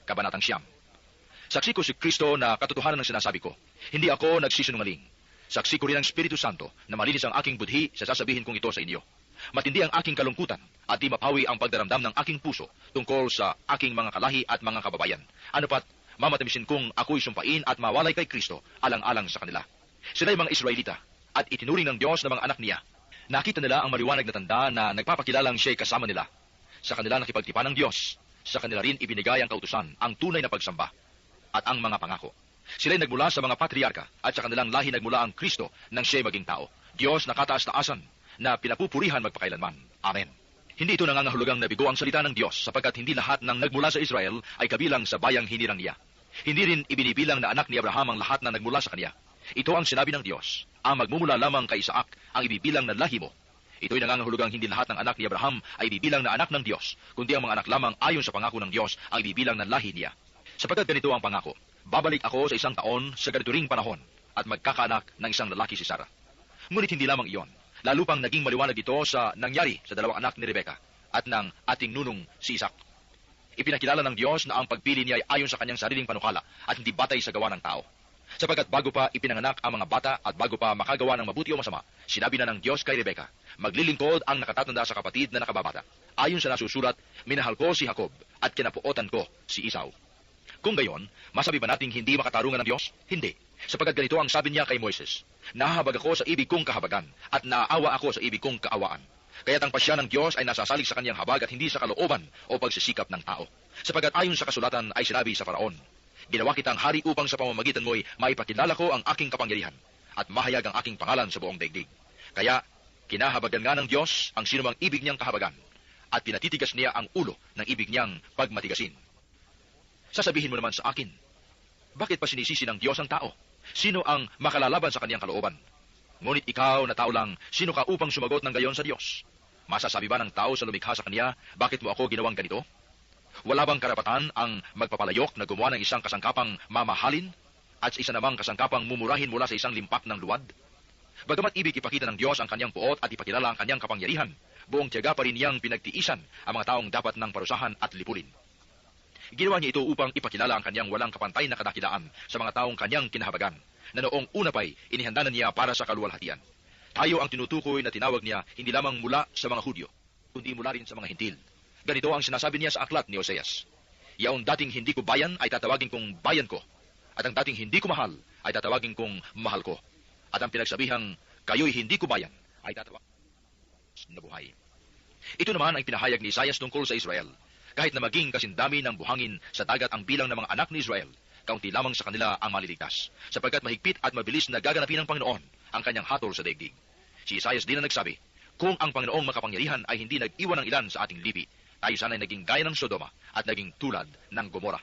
Kabanatang 9. Saksi ko si Kristo na katotohanan ng sinasabi ko. Hindi ako nagsisinungaling. Saksi ko rin ang Espiritu Santo na malinis ang aking budhi sa sasabihin kong ito sa inyo. Matindi ang aking kalungkutan at di mapawi ang pagdaramdam ng aking puso tungkol sa aking mga kalahi at mga kababayan. Ano pat, mamatamisin kong ako'y sumpain at mawalay kay Kristo alang-alang sa kanila. Sila'y mga Israelita at itinuring ng Diyos na mga anak niya. Nakita nila ang maliwanag na tanda na nagpapakilalang siya'y kasama nila. Sa kanila nakipagtipan ng Diyos. Sa kanila rin ibinigay ang kautusan, ang tunay na pagsamba at ang mga pangako. Sila'y nagmula sa mga patriarka at sa kanilang lahi nagmula ang Kristo nang siya'y maging tao. Diyos na kataas-taasan na pinapupurihan magpakailanman. Amen. Hindi ito nangangahulugang nabigo ang salita ng Diyos sapagkat hindi lahat ng nagmula sa Israel ay kabilang sa bayang hinirang niya. Hindi rin ibinibilang na anak ni Abraham ang lahat na nagmula sa kanya. Ito ang sinabi ng Diyos. Ang magmumula lamang kay Isaac ang ibibilang na lahi mo. Ito'y nangangahulugang hindi lahat ng anak ni Abraham ay ibibilang na anak ng Diyos, kundi ang mga anak lamang ayon sa pangako ng Diyos ang ibibilang na lahi niya. Sapagkat ganito ang pangako, babalik ako sa 1 taon sa ganito ring panahon at magkakaanak ng isang lalaki si Sarah. Ngunit hindi lamang iyon. Lalo pang naging maliwanag ito sa nangyari sa dalawang anak ni Rebecca at ng ating nunong si Isaac. Ipinakilala ng Diyos na ang pagpili niya ay ayon sa kanyang sariling panukala at hindi batay sa gawa ng tao. Sapagkat bago pa ipinanganak ang mga bata at bago pa makagawa ng mabuti o masama, sinabi na ng Diyos kay Rebecca, maglilingkod ang nakatatanda sa kapatid na nakababata. Ayon sa nasusulat, minahal ko si Jacob at kinapuotan ko si Esau. Kung gayon, masabi ba nating hindi makatarungan ng Diyos? Hindi. Sapagkat ganito ang sabi niya kay Moises, nahahabag ako sa ibig kong kahabagan at naaawa ako sa ibig kong kaawaan. Kaya't ang pasya ng Diyos ay nasasalig sa kanyang habag at hindi sa kalooban o pagsisikap ng tao. Sapagkat ayon sa kasulatan ay sinabi sa Faraon, ginawa kitang hari upang sa pamamagitan mo'y maipakilala ko ang aking kapangyarihan at mahayag ang aking pangalan sa buong daigdig. Kaya, kinahabagan nga ng Diyos ang sinumang ibig niyang kahabagan at pinatitigas niya ang ulo ng ibig niyang pagmatigasin. Sasabihin mo naman sa akin, bakit pa sinisisi ng Diyos ang tao? Sino ang makalalaban sa kanyang kalooban? Ngunit ikaw na tao lang, sino ka upang sumagot ng gayon sa Diyos? Masasabi ba ng tao sa lumikha sa kanya, bakit mo ako ginawang ganito? Wala bang karapatan ang magpapalayok na gumawa ng isang kasangkapang mamahalin at sa isa namang kasangkapang mumurahin mula sa isang limpak ng luwad? Bagamat ibig ipakita ng Diyos ang kanyang puot at ipakilala ang kanyang kapangyarihan, buong tiyaga pa rin niyang pinagtiisan ang mga taong dapat ng parusahan at lipulin. Ginawa niya ito upang ipakilala ang kanyang walang kapantay na kadakilaan sa mga taong kanyang kinahabagan, na noong una pa'y inihanda na niya para sa kaluwalhatian. Tayo ang tinutukoy na tinawag niya hindi lamang mula sa mga Hudyo, kundi mula rin sa mga Hintil. Ganito ang sinasabi niya sa aklat ni Oseas, yaong dating hindi ko bayan ay tatawagin kong bayan ko, at ang dating hindi ko mahal ay tatawagin kong mahal ko. At ang pinagsabihang kayo'y hindi ko bayan ay tatawagin na buhay. Ito naman ang pinahayag ni Isaias tungkol sa Israel. Kahit na maging kasindami ng buhangin sa dagat ang bilang ng mga anak ni Israel, kaunti lamang sa kanila ang maliligtas, sapagkat mahigpit at mabilis na gaganapin ng Panginoon ang kanyang hatol sa daigdig. Si Isaias din ang nagsabi, kung ang Panginoong makapangyarihan ay hindi nag-iwan ng ilan sa ating lipi, tayo sana'y naging gaya ng Sodoma at naging tulad ng Gomora.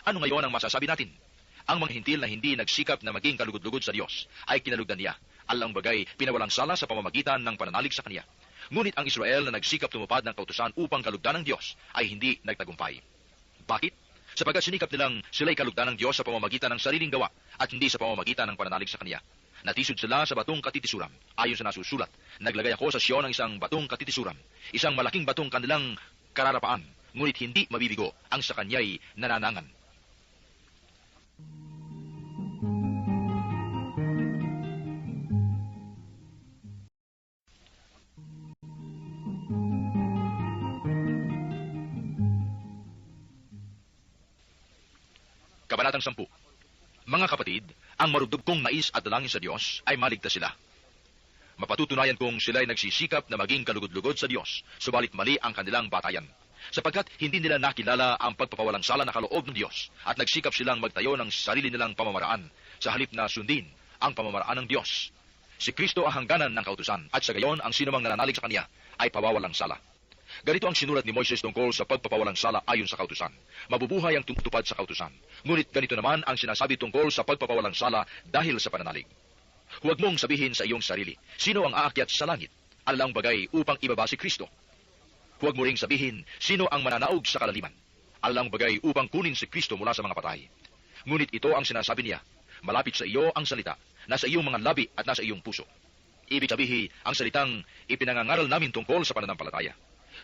Ano ngayon ang masasabi natin? Ang mga hintil na hindi nagsikap na maging kalugod-lugod sa Diyos ay kinalugdan niya, alang bagay pinawalang sala sa pamamagitan ng pananalig sa Kanya. Ngunit ang Israel na nagsikap tumupad ng kautusan upang kalugdan ng Diyos ay hindi nagtagumpay. Bakit? Sapagkat sinikap nilang sila'y kalugdan ng Diyos sa pamamagitan ng sariling gawa at hindi sa pamamagitan ng pananalig sa Kanya. Natisod sila sa batong katitisuran. Ayon sa nasusulat, naglagay ako sa Siyon ng isang batong katitisuran, isang malaking batong kanilang kararapaan, ngunit hindi mabibigo ang sa Kanya'y nananangan. Kabanatang 10. Mga kapatid, ang marubdob kong nais at dalangin sa Diyos ay maligtas sila. Mapatutunayan kong sila'y nagsisikap na maging kalugod-lugod sa Diyos, subalit mali ang kanilang batayan. Sapagkat hindi nila nakilala ang pagpapawalang sala na kaloob ng Diyos at nagsikap silang magtayo ng sarili nilang pamamaraan sa halip na sundin ang pamamaraan ng Diyos. Si Kristo ang hangganan ng kautusan at sa gayon ang sinumang nananalig sa Kanya ay pawawalang sala. Ganito ang sinulat ni Moises tungkol sa pagpapawalang sala ayon sa kautusan. Mabubuhay ang tumutupad sa kautusan. Ngunit ganito naman ang sinasabi tungkol sa pagpapawalang sala dahil sa pananalig. Huwag mong sabihin sa iyong sarili, sino ang aakyat sa langit? Alang bagay upang ibaba si Kristo. Huwag mo ring sabihin, sino ang mananaog sa kalaliman? Alang bagay upang kunin si Kristo mula sa mga patay. Ngunit ito ang sinasabi niya, malapit sa iyo ang salita, nasa iyong mga labi at nasa iyong puso. Ibig sabihin, ang salitang ipinangangaral namin tungkol sa pananampalataya.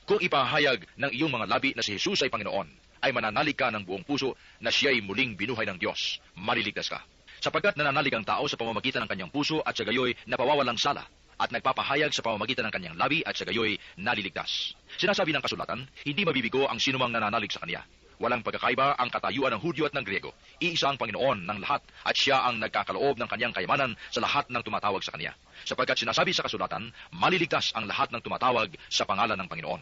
Kung ipahayag ng iyong mga labi na si Jesus ay Panginoon ay mananalig ka ng buong puso na siya'y muling binuhay ng Diyos, maliligtas ka. Sapagkat nananalig ang tao sa pamamagitan ng kanyang puso at sa gayoy napawawalang sala, at nagpapahayag sa pamamagitan ng kanyang labi at sa gayoy naliligtas. Sinasabi ng kasulatan, hindi mabibigo ang sinumang nananalig sa kanya. Walang pagkakaiba ang katayuan ng Hudyo at ng Griego. Iisa ang Panginoon ng lahat at siya ang nagkakaloob ng kanyang kayamanan sa lahat ng tumatawag sa kanya. Sapagkat sinasabi sa kasulatan, maliligtas ang lahat ng tumatawag sa pangalan ng Panginoon.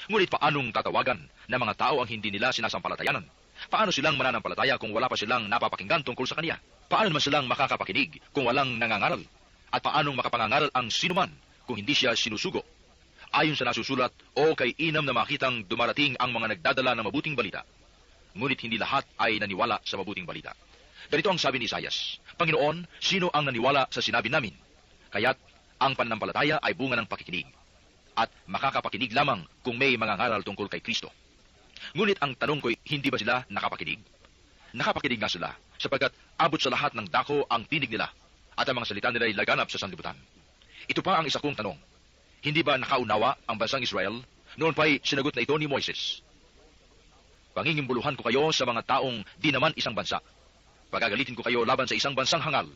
Ngunit paanong tatawagan ng mga tao ang hindi nila sinasampalatayanan? Paano silang mananampalataya kung wala pa silang napapakinggan tungkol sa kanya? Paano naman silang makakapakinig kung walang nangangaral? At paanong makapangangaral ang sinuman kung hindi siya sinusugo? Ayon sa nasusulat, o kay inam na makitang dumarating ang mga nagdadala ng mabuting balita. Ngunit hindi lahat ay naniwala sa mabuting balita. Ganito ang sabi ni Isaias, Panginoon, sino ang naniwala sa sinabi namin? Kaya't ang pananampalataya ay bunga ng pakikinig. At makakapakinig lamang kung may mga ngaral tungkol kay Kristo. Ngunit ang tanong ko'y, hindi ba sila nakapakinig? Nakapakinig nga sila, sapagkat abot sa lahat ng dako ang tinig nila, at ang mga salita nila ay laganap sa sanlibutan. Ito pa ang isa kong tanong. Hindi ba nakaunawa ang bansang Israel? Noon pa'y sinagot na ito ni Moises. Pangingimbuluhan ko kayo sa mga taong di naman isang bansa. Pagagalitin ko kayo laban sa isang bansang hangal.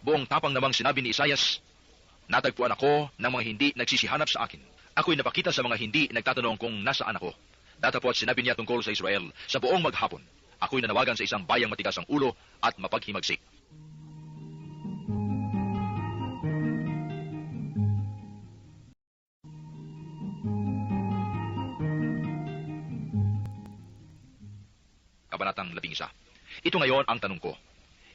Buong tapang namang sinabi ni Isaias, natagpuan ako ng mga hindi nagsisihanap sa akin. Ako'y napakita sa mga hindi nagtatanong kung nasaan ako. Datapot sinabi niya tungkol sa Israel, sa buong maghapon, ako'y nanawagan sa isang bayang matigas ang ulo at mapaghimagsik. Kabanatang 11. Ito ngayon ang tanong ko.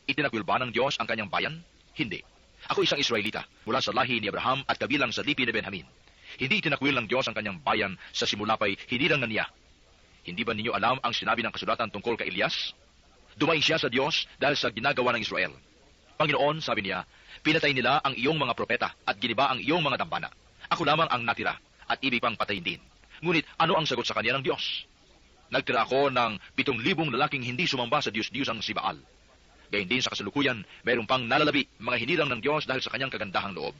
Itinakwil ba ng Diyos ang kanyang bayan? Hindi. Ako isang Israelita mula sa lahi ni Abraham at kabilang sa lipi ni Benjamin. Hindi itinakwil ng Diyos ang kanyang bayan sa simula pa'y hinirang na niya. Hindi ba ninyo alam ang sinabi ng kasulatan tungkol kay Elias? Dumaing siya sa Diyos dahil sa ginagawa ng Israel. Panginoon, sabi niya, pinatay nila ang iyong mga propeta at giniba ang iyong mga dambana. Ako lamang ang natira at ibig pang patayin din. Ngunit ano ang sagot sa kanya ng Diyos? Nagtira ako ng 7,000 lalaking hindi sumamba sa Diyos-Diyosang si Baal. Gayun din sa kasalukuyan, mayroon pang nalalabi mga hinirang ng Diyos dahil sa kanyang kagandahang loob.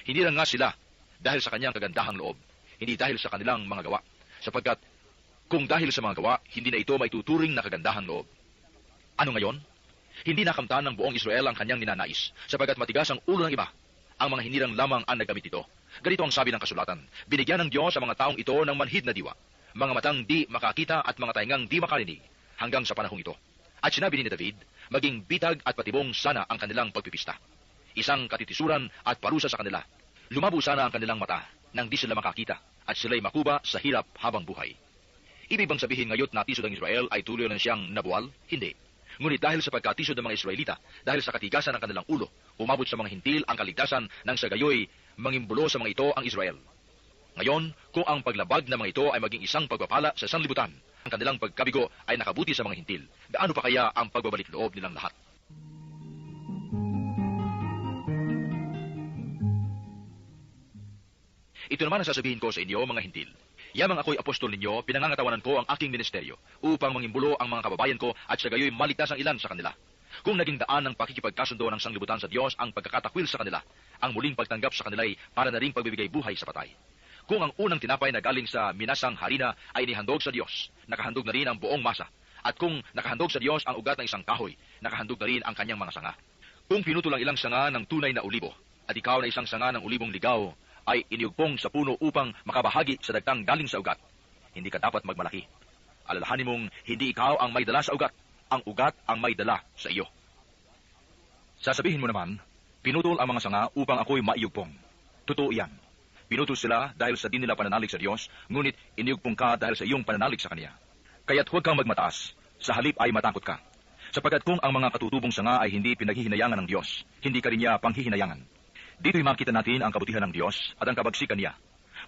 Hinirang nga sila dahil sa kanyang kagandahang loob, hindi dahil sa kanilang mga gawa. Sapagkat kung dahil sa mga gawa, hindi na ito maituturing na kagandahang loob. Ano ngayon? Hindi nakamtan ng buong Israel ang kanyang ninanais, sapagkat matigas ang ulo ng iba. Ang mga hinirang lamang ang nagamit ito. Ganito ang sabi ng kasulatan, binigyan ng Diyos sa mga taong ito ng manhid na diwa, mga matang di makakita at mga taingang di makarinig, hanggang sa panahong ito. At sinabi ni David, maging bitag at patibong sana ang kanilang pagpipista. Isang katitisuran at parusa sa kanila. Lumabo sana ang kanilang mata, nang di sila makakita, at sila'y makuba sa hirap habang buhay. Ibig bang sabihin ngayot na tisod ng Israel ay tuloy na siyang nabuwal? Hindi. Ngunit dahil sa pagkatisod ng mga Israelita, dahil sa katigasan ng kanilang ulo, umabot sa mga hintil ang kaligtasan nang sa gayoy mangimbulo sa mga ito ang Israel. Ngayon, kung ang paglabag ng mga ito ay maging isang pagpapala sa sanlibutan, ang kanilang pagkabigo ay nakabuti sa mga hintil, gaano pa kaya ang pagbabalik loob nilang lahat? Ito naman ang sasabihin ko sa inyo, mga hintil. Yamang ako'y apostol ninyo, pinangangatawanan ko ang aking ministeryo upang mangimbulo ang mga kababayan ko at sa gayoy maligtas ang ilan sa kanila. Kung naging daan ng pakikipagkasundo ng sanglibutan sa Diyos ang pagkakatakwil sa kanila, ang muling pagtanggap sa kanila'y para na rin pagbibigay buhay sa patay. Kung ang unang tinapay na galing sa minasang harina ay inihandog sa Diyos, nakahandog na rin ang buong masa. At kung nakahandog sa Diyos ang ugat ng isang kahoy, nakahandog na rin ang kanyang mga sanga. Kung pinuto lang ilang sanga ng tunay na olibo, at ikaw na isang sanga ng olibong ligaw, ay iniugpong sa puno upang makabahagi sa dagtang galing sa ugat, hindi ka dapat magmalaki. Alalahanin mong hindi ikaw ang may dala sa ugat, ang ugat ang may dala sa iyo. Sasabihin mo naman, pinutol ang mga sanga upang ako'y maiugpong. Totoo yan. Pinutol sila dahil sa di nila pananalig sa Diyos, ngunit iniugpong ka dahil sa iyong pananalig sa Kanya. Kaya't huwag kang magmataas, sa halip ay matakot ka. Sapagkat kung ang mga katutubong sanga ay hindi pinaghihinayangan ng Diyos, hindi ka rin niya panghihinayangan. Dito'y makita natin ang kabutihan ng Diyos at ang kabagsikan niya.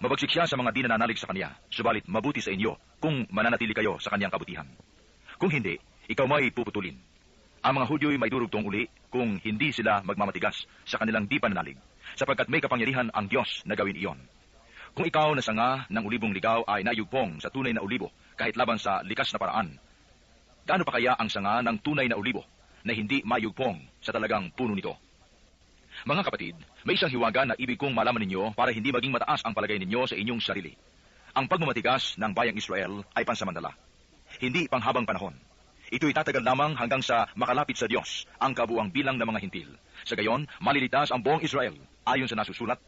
Mabagsik siya sa mga di nananalig sa Kanya, subalit mabuti sa inyo kung mananatili kayo sa Kanyang kabutihan. Kung hindi, ikaw may puputulin. Ang mga Hudyo'y may durugtong uli kung hindi sila magmamatigas sa kanilang di pananalig, sapagkat may kapangyarihan ang Diyos na gawin iyon. Kung ikaw na sanga ng ulibong ligaw ay nayugpong sa tunay na ulibo kahit laban sa likas na paraan, gaano pa kaya ang sanga ng tunay na ulibo na hindi mayugpong sa talagang puno nito? Mga kapatid, may isang hiwaga na ibig kong malaman ninyo para hindi maging mataas ang palagay ninyo sa inyong sarili. Ang pagmamatigas ng bayang Israel ay pansamantala. hindi panghabang panahon. Ito'y tatagal lamang hanggang sa makalapit sa Diyos ang kabuang bilang ng mga hintil. Sa gayon, malilitas ang buong Israel, ayon sa nasusulat.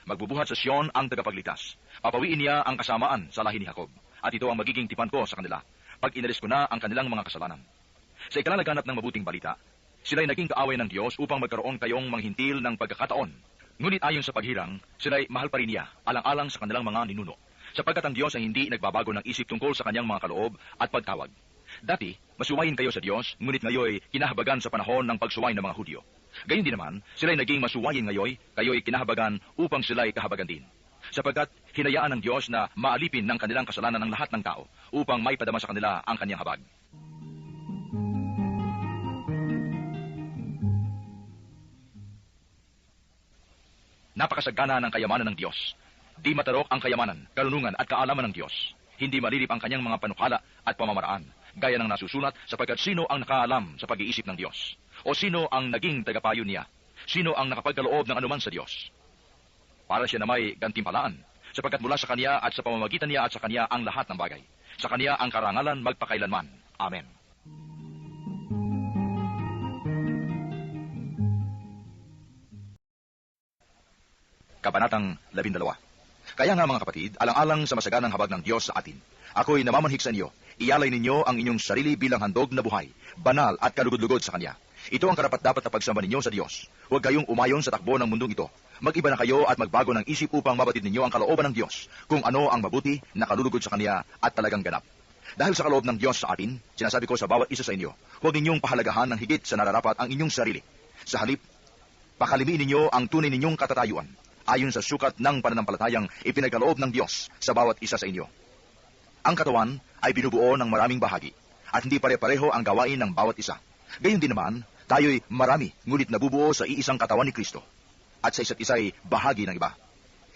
Magbubuhat sa Sion ang tagapagligtas. Papawiin niya ang kasamaan sa lahi ni Jacob. At ito ang magiging tipan ko sa kanila, pag inalis ko na ang kanilang mga kasalanan. Sa ikalalaganap ng mabuting balita, sila'y naging kaaway ng Diyos upang magkaroon kayong mga hintil ng pagkakataon. Ngunit ayon sa paghirang, sila'y mahal pa rin niya, alang-alang sa kanilang mga ninuno. Sapagkat ang Diyos ay hindi nagbabago ng isip tungkol sa kanyang mga kaloob at pagtawag. Dati, masuwayin kayo sa Diyos, ngunit ngayoy kinahabagan sa panahon ng pagsuway ng mga Hudyo. Gayon din naman, sila'y naging masuwayin kayo'y kinahabagan upang sila'y kahabagan din. Sapagkat hinayaan ng Diyos na maalipin ng kanilang kasalanan ng lahat ng tao upang may padama sa kanila ang kanyang habag. Napakasagana ng kayamanan ng Diyos. Di matarok ang kayamanan, karunungan at kaalaman ng Diyos. Hindi malilip ang kanyang mga panukala at pamamaraan, gaya ng nasusulat, sapagkat sino ang nakaalam sa pag-iisip ng Diyos? O sino ang naging tagapayo niya? Sino ang nakapagkaloob ng anuman sa Diyos? Para siya na may gantimpalaan, sapagkat mula sa Kanya at sa pamamagitan niya at sa Kanya ang lahat ng bagay. Sa Kanya ang karangalan magpakailanman. Amen. Kabanatang 12. Kaya nga mga kapatid, alang-alang sa masaganang habag ng Diyos sa atin, ako'y namamanhik sa inyo, iyalay ninyo ang inyong sarili bilang handog na buhay, banal at kalugod-lugod sa Kanya. Ito ang karapat-dapat na pagsamba ninyo sa Diyos. Huwag kayong umayon sa takbo ng mundong ito. Mag-iba na kayo at magbago ng isip upang mabatid ninyo ang kalooban ng Diyos, kung ano ang mabuti, nakalulugod sa Kanya at talagang ganap. Dahil sa kaloob ng Diyos sa atin, sinasabi ko sa bawat isa sa inyo, huwag ninyong pahalagahan ng higit sa nararapat ang inyong sarili. Sa halip, pakalimiin ninyo ang tunay ninyong katatayuan, ayon sa sukat ng pananampalatayang ipinagkaloob ng Diyos sa bawat isa sa inyo. Ang katawan ay binubuo ng maraming bahagi, at hindi pare-pareho ang gawain ng bawat isa. Gayon din naman, tayo'y marami, ngunit nabubuo sa iisang katawan ni Kristo, at sa isa't isa'y bahagi ng iba.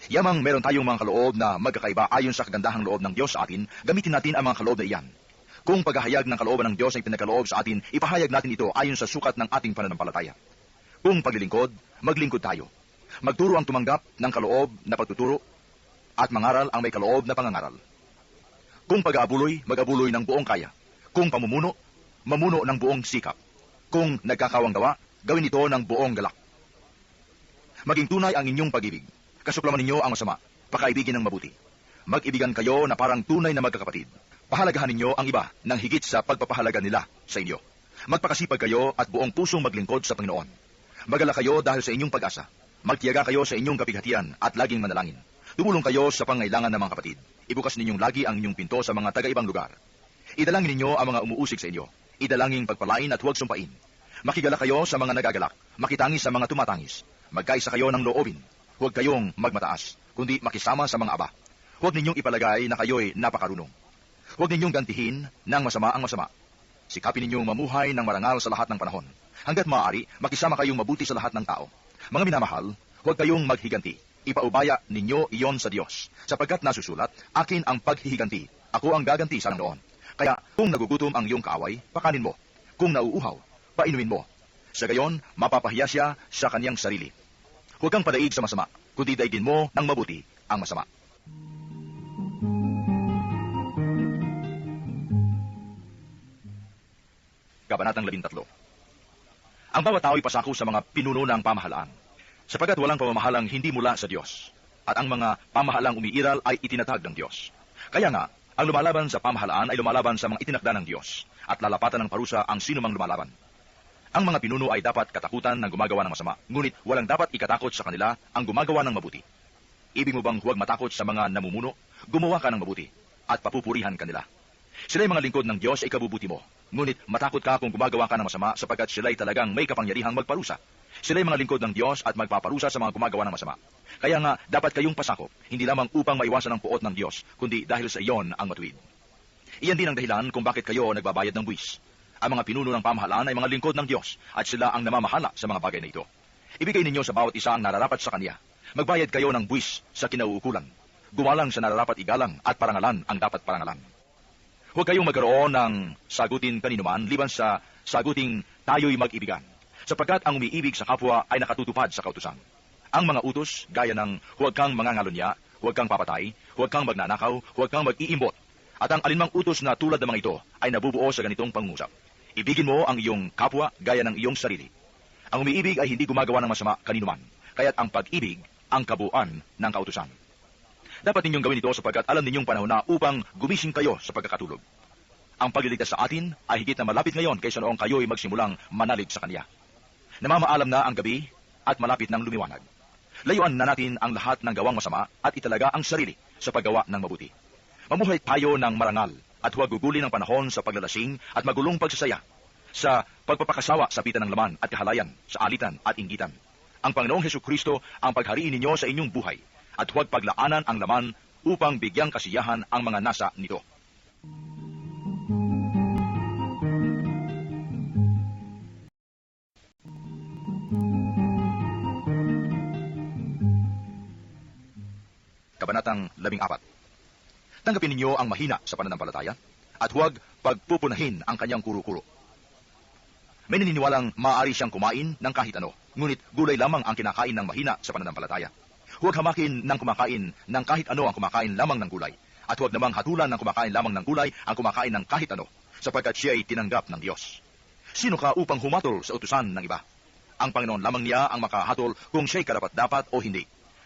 Yamang meron tayong mga kaloob na magkakaiba ayon sa kagandahang loob ng Diyos sa atin, gamitin natin ang mga kaloob na iyan. Kung paghahayag ng kalooban ng Diyos ay pinagkaloob sa atin, ipahayag natin ito ayon sa sukat ng ating pananampalataya. Kung paglilingkod, maglingkod tayo. Magturo ang tumanggap ng kaloob na pagtuturo, at mangaral ang may kaloob na pangangaral. Kung pag-aabuloy, mag-abuloy ng buong kaya. Kung pamumuno, mamuno ng buong sikap. Kung nagkakawang gawa, gawin ito ng buong galak. Maging tunay ang inyong pag-ibig. Kasuklaman ninyo ang masama, pakaibigin ng mabuti. Mag-ibigan kayo na parang tunay na magkakapatid. Pahalagahan ninyo ang iba ng higit sa pagpapahalaga nila sa inyo. Magpakasipag kayo at buong pusong maglingkod sa Panginoon. Magala kayo dahil sa inyong pag-asa. Magtiyaga kayo sa inyong kapighatian at laging manalangin. Tumulong kayo sa pangailangan ng mga kapatid. Ibukas ninyong lagi ang inyong pinto sa mga taga-ibang lugar. Idalangin ninyo ang mga umuusig sa inyo. Idalangin pagpalain at huwag sumpain. Makigala kayo sa mga nagagalak. Makitangis sa mga tumatangis. Magkaisa kayo ng loobin. Huwag kayong magmataas, kundi makisama sa mga aba. Huwag ninyong ipalagay na kayo'y napakarunong. Huwag ninyong gantihin ng masama ang masama. Sikapin ninyong mamuhay ng marangal sa lahat ng panahon. Hanggat maaari, makisama kayong mabuti sa lahat ng tao. Mga minamahal, huwag kayong maghiganti. Ipaubaya ninyo iyon sa Diyos. Sapagkat nasusulat, akin ang paghihiganti. Ako ang gaganti sa noon. Kaya kung nagugutom ang iyong kaaway, pakanin mo. Kung nauuhaw, painumin mo. Sa gayon, mapapahiya siya sa kanyang sarili. Huwag kang padaig sa masama, kundi daigin mo ng mabuti ang masama. Kabanatang 13. Ang bawat tao ay pasako sa mga pinuno ng pamahalaan, sapagkat walang pamamahalang hindi mula sa Diyos, at ang mga pamahalang umiiral ay itinatag ng Diyos. Kaya nga, ang lumalaban sa pamahalaan ay lumalaban sa mga itinakda ng Diyos, at lalapatan ng parusa ang sinumang lumalaban. Ang mga pinuno ay dapat katakutan ng gumagawa ng masama, ngunit walang dapat ikatakot sa kanila ang gumagawa ng mabuti. Ibig mo bang huwag matakot sa mga namumuno? Gumawa ka ng mabuti, at papupurihan kanila. Sila'y mga lingkod ng Diyos ay kabubuti mo, ngunit matakot ka kung gumagawa ka ng masama sapagkat sila'y talagang may kapangyarihang magparusa. Sila'y mga lingkod ng Diyos at magpaparusa sa mga gumagawa ng masama. Kaya nga, dapat kayong pasakop, hindi lamang upang maiwasan ang puot ng Diyos, kundi dahil sa iyon ang matuwid. Iyan din ang dahilan kung bakit kayo nagbabayad ng buwis. Ang mga pinuno ng pamahalaan ay mga lingkod ng Diyos at sila ang namamahala sa mga bagay na ito. Ibigay ninyo sa bawat isa ang nararapat sa Kanya. Magbayad kayo ng buwis sa kinauukulan. Gumalang sa nararapat igalang at parangalan ang dapat parangalan. Huwag kayong magkaroon ng sagutin kaninuman liban sa saguting tayo'y mag-ibigan, sapagkat ang umiibig sa kapwa ay nakatutupad sa kautusan. Ang mga utos, gaya ng huwag kang mangangalunya, huwag kang papatay, huwag kang magnanakaw, huwag kang mag-iimbot, At ang alinmang utos na tulad ng mga ito ay nabubuo sa ganitong pangungusap. Ibigin mo ang iyong kapwa gaya ng iyong sarili. Ang umiibig ay hindi gumagawa ng masama kaninuman, kaya't ang pag-ibig ang kabuuan ng kautusan. Dapat ninyong gawin ito sapagkat alam ninyong panahon na upang gumising kayo sa pagkakatulog. Ang pagliligtas sa atin ay higit na malapit ngayon kaysa noong kayo'y magsimulang manalig sa Kanya. Namamaalam na ang gabi at malapit ng lumiwanag. Layuan na natin ang lahat ng gawang masama at italaga ang sarili sa paggawa ng mabuti. Mamuhay tayo ng marangal at huwag gugulin ng panahon sa paglalasing at magulong pagsasaya, sa pagpapakasawa sa pitan ng laman at kahalayan, sa alitan at inggitan. Ang Panginoong Hesukristo ang paghariin ninyo sa inyong buhay at huwag paglaanan ang laman upang bigyang kasiyahan ang mga nasa nito. Kabanatang 14. Tanggapin ninyo ang mahina sa pananampalataya at huwag pagpupunahin ang kanyang kuro-kuro. May naniniwalang maaari siyang kumain ng kahit ano, ngunit gulay lamang ang kinakain ng mahina sa pananampalataya. Huwag hamakin ng kumakain ng kahit ano ang kumakain lamang ng gulay, at huwag namang hatulan ng kumakain lamang ng gulay ang kumakain ng kahit ano, sapagkat siya ay tinanggap ng Diyos. Sino ka upang humatol sa utusan ng iba? Ang Panginoon lamang niya ang makahatol kung siya'y karapat-dapat o hindi,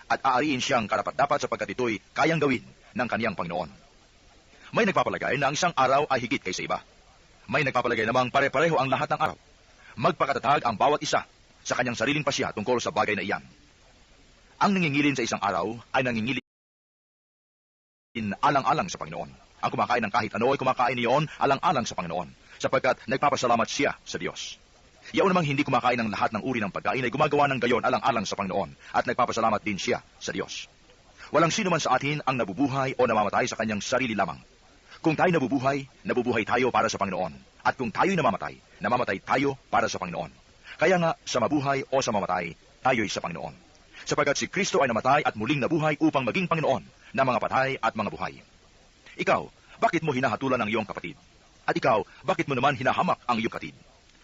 at aariin siyang karapat-dapat sapagkat ito'y kayang gawin ng kaniyang Panginoon. May nagpapalagay na ang isang araw ay higit kaysa iba. May nagpapalagay namang pare-pareho ang lahat ng araw. Magpakatatag ang bawat isa sa kanyang sariling pasya tungkol sa bagay na iyan. Ang nangingilin sa isang araw ay nangingilin alang-alang sa Panginoon. Ang kumakain ng kahit ano ay kumakain niyon alang-alang sa Panginoon, sapagkat nagpapasalamat siya sa Diyos. Yaon namang hindi kumakain ng lahat ng uri ng pagkain ay gumagawa ng gayon alang-alang sa Panginoon, at nagpapasalamat din siya sa Diyos. Walang sino man sa atin ang nabubuhay o namamatay sa kanyang sarili lamang. Kung tayo nabubuhay, nabubuhay tayo para sa Panginoon. At kung tayo'y namamatay, namamatay tayo para sa Panginoon. Kaya nga, sa mabuhay o sa mamatay, tayo'y sa Panginoon. Sapagkat si Kristo ay namatay at muling nabuhay upang maging Panginoon ng mga patay at mga buhay. Ikaw, bakit mo hinahatulan ang iyong kapatid? At ikaw, bakit mo naman hinahamak ang iyong kapatid?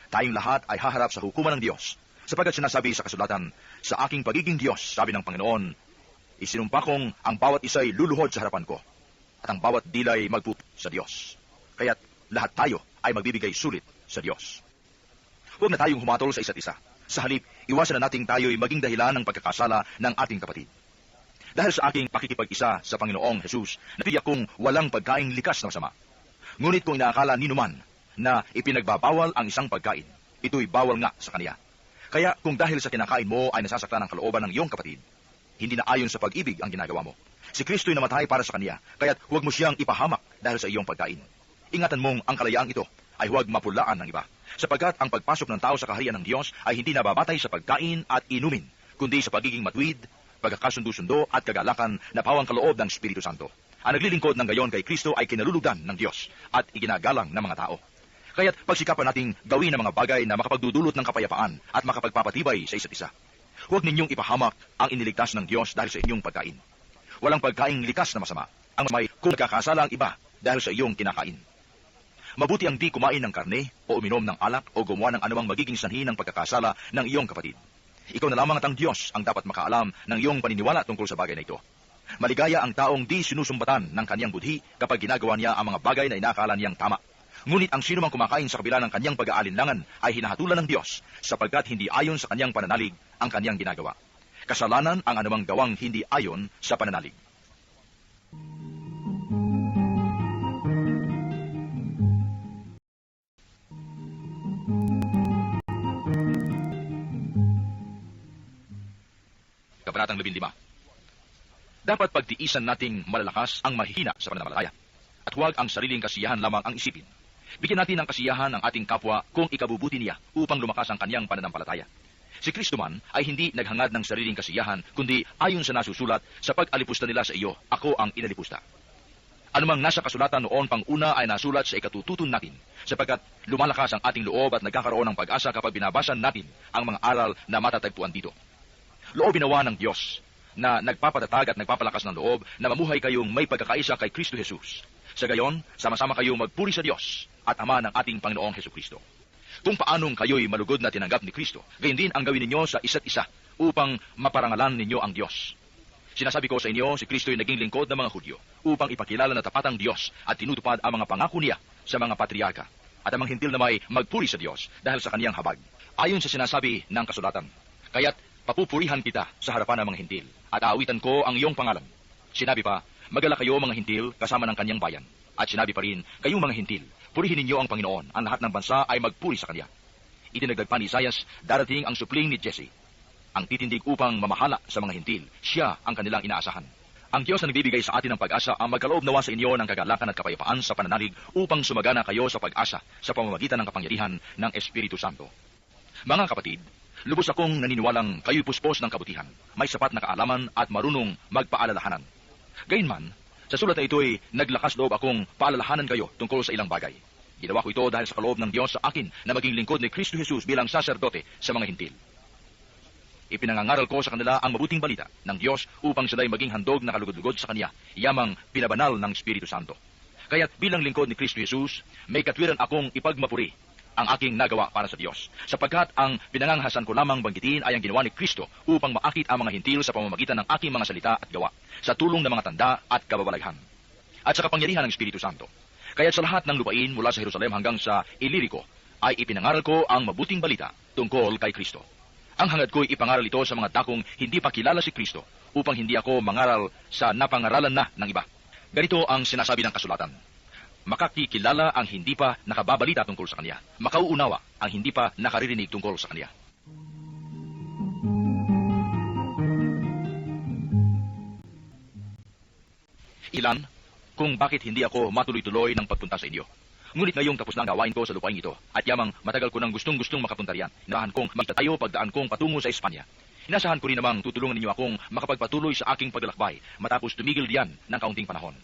Tayong lahat ay haharap sa hukuman ng Diyos. Sapagkat sinasabi sa kasulatan, sa aking pagiging Diyos, sabi ng Panginoon, isinumpa kong ang bawat isa'y luluhod sa harapan ko, at ang bawat dilay magpup sa Diyos. Kaya't lahat tayo ay magbibigay sulit sa Diyos. Huwag na tayong humatol sa isa't isa. Sa halip, iwasan na nating tayo'y maging dahilan ng pagkakasala ng ating kapatid. Dahil sa aking pakikipag-isa sa Panginoong Jesus, natiyak kong walang pagkaing likas na masama. Ngunit kung inaakala ninuman na ipinagbabawal ang isang pagkain, ito'y bawal nga sa kaniya. Kaya kung dahil sa kinakain mo ay nasasaktan ang kalooban ng iyong kapatid, hindi na ayon sa pag-ibig ang ginagawa mo. Si Kristo'y namatay para sa kaniya, kaya't huwag mo siyang ipahamak dahil sa iyong pagkain. Ingatan mong ang kalayaang ito ay huwag mapulaan ng iba, sapagkat ang pagpasok ng tao sa kaharian ng Diyos ay hindi nababatay sa pagkain at inumin, kundi sa pagiging matuwid, pagkakasundo-sundo at kagalakan na pawang kaloob ng Espiritu Santo. Ang naglilingkod ng gayon kay Kristo ay kinalulugan ng Diyos at iginagalang ng mga tao. Kaya't pagsikapan nating gawin ang mga bagay na makapagdudulot ng kapayapaan at makapagpapatibay sa isa't isa. Huwag ninyong ipahamak ang iniligtas ng Diyos dahil sa inyong pagkain. Walang pagkaing likas na masama ang may kung nagkakasala ang iba dahil sa iyong kinakain. Mabuti ang di kumain ng karne o uminom ng alak o gumawa ng anumang magiging sanhi ng pagkakasala ng iyong kapatid. Ikaw na lamang at ang Diyos ang dapat makaalam ng iyong paniniwala tungkol sa bagay na ito. Maligaya ang taong di sinusumbatan ng kanyang budhi kapag ginagawa niya ang mga bagay na inakala niyang tama. Ngunit ang sino mang kumakain sa kabila ng kanyang pag-aalinlangan ay hinahatulan ng Diyos sapagkat hindi ayon sa kanyang pananalig ang kanyang ginagawa. Kasalanan ang anumang gawang hindi ayon sa pananalig. Kabanatang 15. Dapat pagtiisan nating malalakas ang mahihina sa pananampalataya, at huwag ang sariling kasiyahan lamang ang isipin. Bigyan natin ng kasiyahan ang ating kapwa kung ikabubuti niya upang lumakas ang kanyang pananampalataya. Si Kristo man ay hindi naghangad ng sariling kasiyahan, kundi ayon sa nasusulat, sa pag-alipusta nila sa iyo, ako ang inalipusta. Anumang nasa kasulatan noon pang una ay nasulat sa ikatututon natin, sapagkat lumalakas ang ating loob at nagkakaroon ng pag-asa kapag binabasan natin ang mga aral na matatagpuan dito. Loob binawa ng Diyos na nagpapatatag at nagpapalakas ng loob na mamuhay kayong may pagkakaisa kay Kristo Jesus. Sa gayon, sama-sama kayong magpuri sa Diyos at Ama ng ating Panginoong Hesukristo. Kung paanong kayo'y malugod na tinanggap ni Kristo, gayon din ang gawin ninyo sa isa't isa upang maparangalan ninyo ang Diyos. Sinasabi ko sa inyo, si Kristo'y naging lingkod ng mga Hudyo upang ipakilala na tapat ang Diyos at tinutupad ang mga pangako niya sa mga patriarka at ang mga hintil na may magpuri sa Diyos dahil sa kaniyang habag. Ayon sa sinasabi ng kasulatan, kaya't papupurihan kita sa harapan ng mga hintil at aawitan ko ang iyong pangalan. Sinabi pa, magala kayo mga hintil kasama ng kanyang bayan. At sinabi pa rin, kayong mga hintil, purihin ninyo ang Panginoon. Ang lahat ng bansa ay magpuri sa kanya. Itinagdag pa ni Isaias, darating ang supling ni Jesse, ang titindig upang mamahala sa mga hintil. Siya ang kanilang inaasahan. Ang Diyos na nagbibigay sa atin ng pag-asa ang magkaloob nawa sa inyo ng kagalakan at kapayapaan sa pananalig upang sumagana kayo sa pag-asa sa pamamagitan ng kapangyarihan ng Espiritu Santo. Mga kapatid, lubos akong naniniwalang kayo'y puspos ng kabutihan, may sapat na kaalaman at marunong magpaalalahanan. Gayunman, sa sulat na ito'y naglakas loob akong paalalahanan kayo tungkol sa ilang bagay. Ginawa ko ito dahil sa kaloob ng Diyos sa akin na maging lingkod ni Kristo Jesus bilang saserdote sa mga hintil. Ipinangangaral ko sa kanila ang mabuting balita ng Diyos upang sila'y maging handog na kalugod-lugod sa Kanya, yamang pinabanal ng Espiritu Santo. Kaya't bilang lingkod ni Kristo Jesus, may katwiran akong ipagmapuri ang aking nagawa para sa Diyos, sapagkat ang pinanganghasan ko lamang banggitin ay ang ginawa ni Kristo upang maakit ang mga hintil sa pamamagitan ng aking mga salita at gawa, sa tulong ng mga tanda at kababalaghan, at sa kapangyarihan ng Espiritu Santo. Kaya sa lahat ng lupain mula sa Jerusalem hanggang sa Ilirico, ay ipinangaral ko ang mabuting balita tungkol kay Kristo. Ang hangad ko'y ipangaral ito sa mga dakong hindi pa kilala si Kristo, upang hindi ako mangaral sa napangaralan na ng iba. Ganito ang sinasabi ng kasulatan. Makakikilala ang hindi pa nakababalita tungkol sa Kanya. Makauunawa ang hindi pa nakaririnig tungkol sa Kanya. Ilan kung bakit hindi ako matuloy-tuloy ng pagpunta sa inyo. Ngunit ngayong tapos na ang gawain ko sa lupain ito, at yamang matagal ko nang gustong-gustong makapunta riyan, inasahan kong magtatayo pagdaan kong patungo sa Espanya. Inasahan ko rin namang tutulungan ninyo akong makapagpatuloy sa aking paglalakbay matapos tumigil diyan ng kaunting panahon.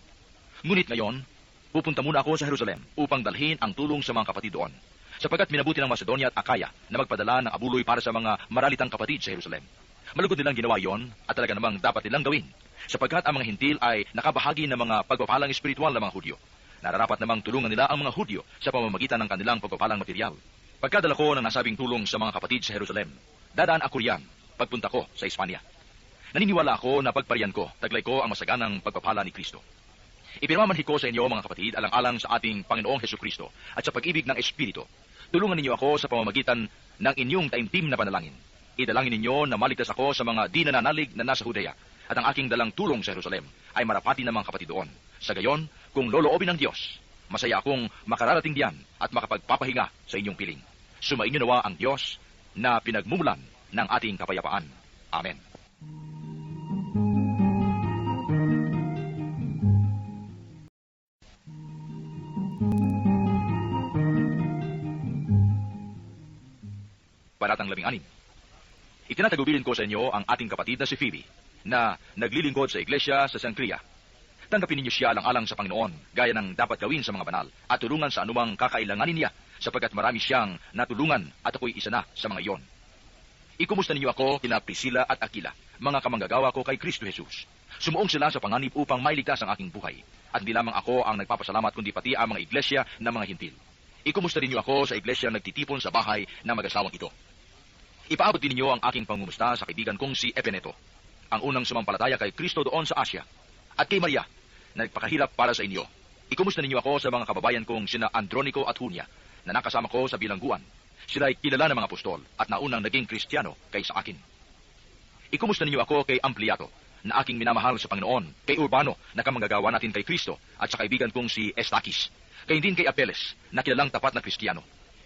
Ngunit ngayon, pupunta muna ako sa Jerusalem upang dalhin ang tulong sa mga kapatid doon, sapagkat minabuti ng Macedonia at Akaya na magpadala ng abuloy para sa mga maralitang kapatid sa Jerusalem. Malugod nilang ginawa iyon at talaga namang dapat nilang gawin, sapagkat ang mga hintil ay nakabahagi ng mga pagpapalang espiritual ng mga Hudyo. Nararapat namang tulungan nila ang mga Hudyo sa pamamagitan ng kanilang pagpapalang material. Pagkadala ko ng nasabing tulong sa mga kapatid sa Jerusalem, dadaan ako riyan pagpunta ko sa Espanya. Naniniwala ako na pagparian ko, taglay ko ang masaganang pagpapala ni Kristo. Ipinamamanhik ko sa inyo mga kapatid alang-alang sa ating Panginoong Hesukristo at sa pag-ibig ng Espiritu. Tulungan ninyo ako sa pamamagitan ng inyong taimtim na panalangin. Idalangin ninyo na maligtas ako sa mga di nananalig na nasa Judea at ang aking dalang tulong sa Jerusalem ay marapati ng mga kapatid doon. Sa gayon, kung loloobin ng Diyos, masaya akong makararating diyan at makapagpapahinga sa inyong piling. Sumainyo nawa ang Diyos na pinagmumulan ng ating kapayapaan. Amen. Paratang 16. Itinatagubilin ko sa inyo ang ating kapatid na si Phoebe, na naglilingkod sa iglesia sa Cenchrea. Tanggapin ninyo siya alang-alang sa Panginoon, gaya ng dapat gawin sa mga banal, at tulungan sa anumang kakailanganin niya, sapagkat marami siyang natulungan at ako'y isa na sa mga iyon. Ikumusta ninyo ako kina Priscilla at Aquila, mga kamanggagawa ko kay Kristo Jesus. Sumuong sila sa panganib upang mailigtas ang aking buhay, at hindi lamang ako ang nagpapasalamat kundi pati ang mga iglesia ng mga hintil. Ikumusta ninyo ako sa iglesia nagtitipon sa bahay ng mag-asawang ito. Ipaabot din ninyo ang aking pangumusta sa kaibigan kong si Epeneto, ang unang sumampalataya kay Kristo doon sa Asya, at kay Maria, na nagpakahirap para sa inyo. Ikumusta ninyo ako sa mga kababayan kong sina Andronico at Junia, na nakasama ko sa bilangguan. Sila ay kilala ng mga apostol at naunang naging Kristiyano kaysa akin. Ikumusta ninyo ako kay Ampliato, na aking minamahal sa Panginoon, kay Urbano, na kamanggagawa natin kay Kristo, at sa kaibigan kong si Estakis, kay din kay Apeles, na kilalang tapat na Kristiyano.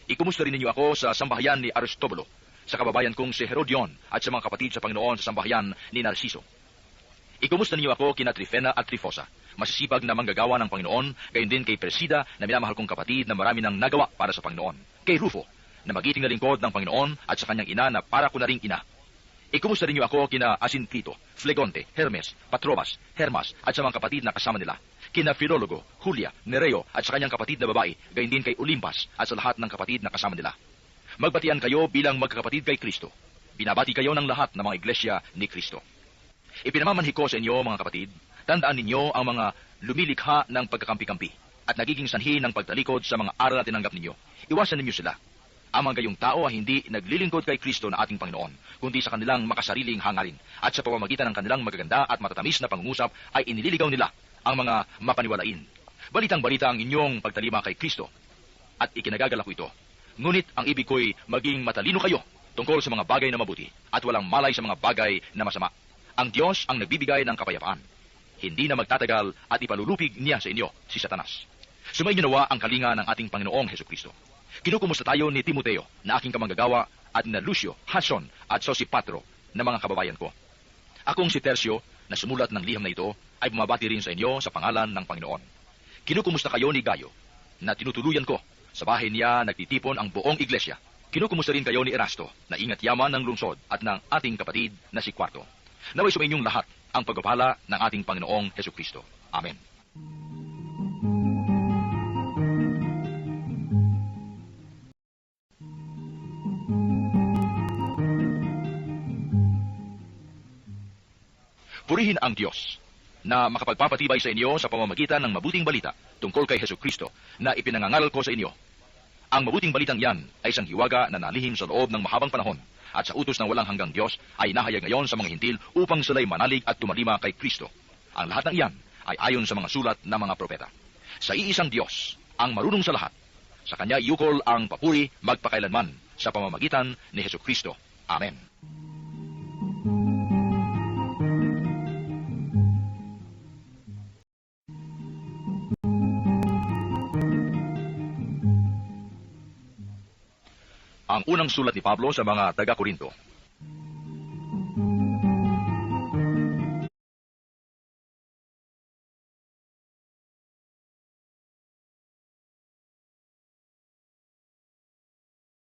Ikumusta rin ninyo ako sa sambahayan ni Aristobolo, sa kababayan kong si Herodion, at sa mga kapatid sa Panginoon sa sambahayan ni Narciso. Ikumusta ninyo ako kina Trifena at Trifosa, masisipag na manggagawa ng Panginoon, gayon din kay Persida na minamahal kong kapatid na marami nang nagawa para sa Panginoon, kay Rufo, na magiting na lingkod ng Panginoon at sa kanyang ina na para ko na ring ina. Ikumusta ninyo ako kina Asincrito, Flegonte, Hermes, Patrobas, Hermas at sa mga kapatid na kasama nila, kina Filologo, Julia, Nereo at sa kanyang kapatid na babae, gayon din kay Olimpas at sa lahat ng kapatid na kasama nila. Magbatian kayo bilang magkakapatid kay Kristo. Binabati kayo ng lahat ng mga iglesia ni Kristo. Ipinamamanhik ko sa inyo, mga kapatid, tandaan ninyo ang mga lumilikha ng pagkakampi-kampi at nagiging sanhi ng pagtalikod sa mga aral na tinanggap ninyo. Iwasan ninyo sila. Ang mga gayong tao ay hindi naglilingkod kay Kristo na ating Panginoon, kundi sa kanilang makasariling hangarin, at sa pamamagitan ng kanilang magaganda at matatamis na pangungusap ay inililigaw nila ang mga mapaniwalain. Balitang-balita ang inyong pagtalima kay Kristo, at ikinagagala ko ito. Ngunit ang ibig ko'y maging matalino kayo tungkol sa mga bagay na mabuti at walang malay sa mga bagay na masama. Ang Diyos ang nagbibigay ng kapayapaan. Hindi na magtatagal at ipalulupig niya sa inyo si Satanas. Sumainyo nawa ang kalinga ng ating Panginoong Hesukristo. Kinukumusta tayo ni Timoteo na aking kamanggagawa at na Lucio, Jason at Sosipatro na mga kababayan ko. Akong si Tercio na sumulat ng liham na ito ay bumabati rin sa inyo sa pangalan ng Panginoon. Kinukumusta kayo ni Gayo na tinutuluyan ko. Sa bahay niya nagtitipon ang buong iglesia. Kinukumusta rin kayo ni Erasto na ingat yaman ng lungsod at ng ating kapatid na si Quarto. Naway sumainyong lahat ang pagpapala ng ating Panginoong Hesukristo. Amen. Purihin ang Diyos na makapagpapatibay sa inyo sa pamamagitan ng mabuting balita tungkol kay Hesukristo na ipinangangaral ko sa inyo. Ang mabuting balitang yan ay isang hiwaga na nalihim sa loob ng mahabang panahon at sa utos ng walang hanggang Diyos ay nahayag ngayon sa mga hintil upang sila'y manalig at tumalima kay Kristo. Ang lahat ng iyan ay ayon sa mga sulat ng mga propeta. Sa iisang Diyos, ang marunong sa lahat, sa Kanya iukol ang papuri magpakailanman sa pamamagitan ni Hesukristo. Amen. Ang unang sulat ni Pablo sa mga taga-Korinto.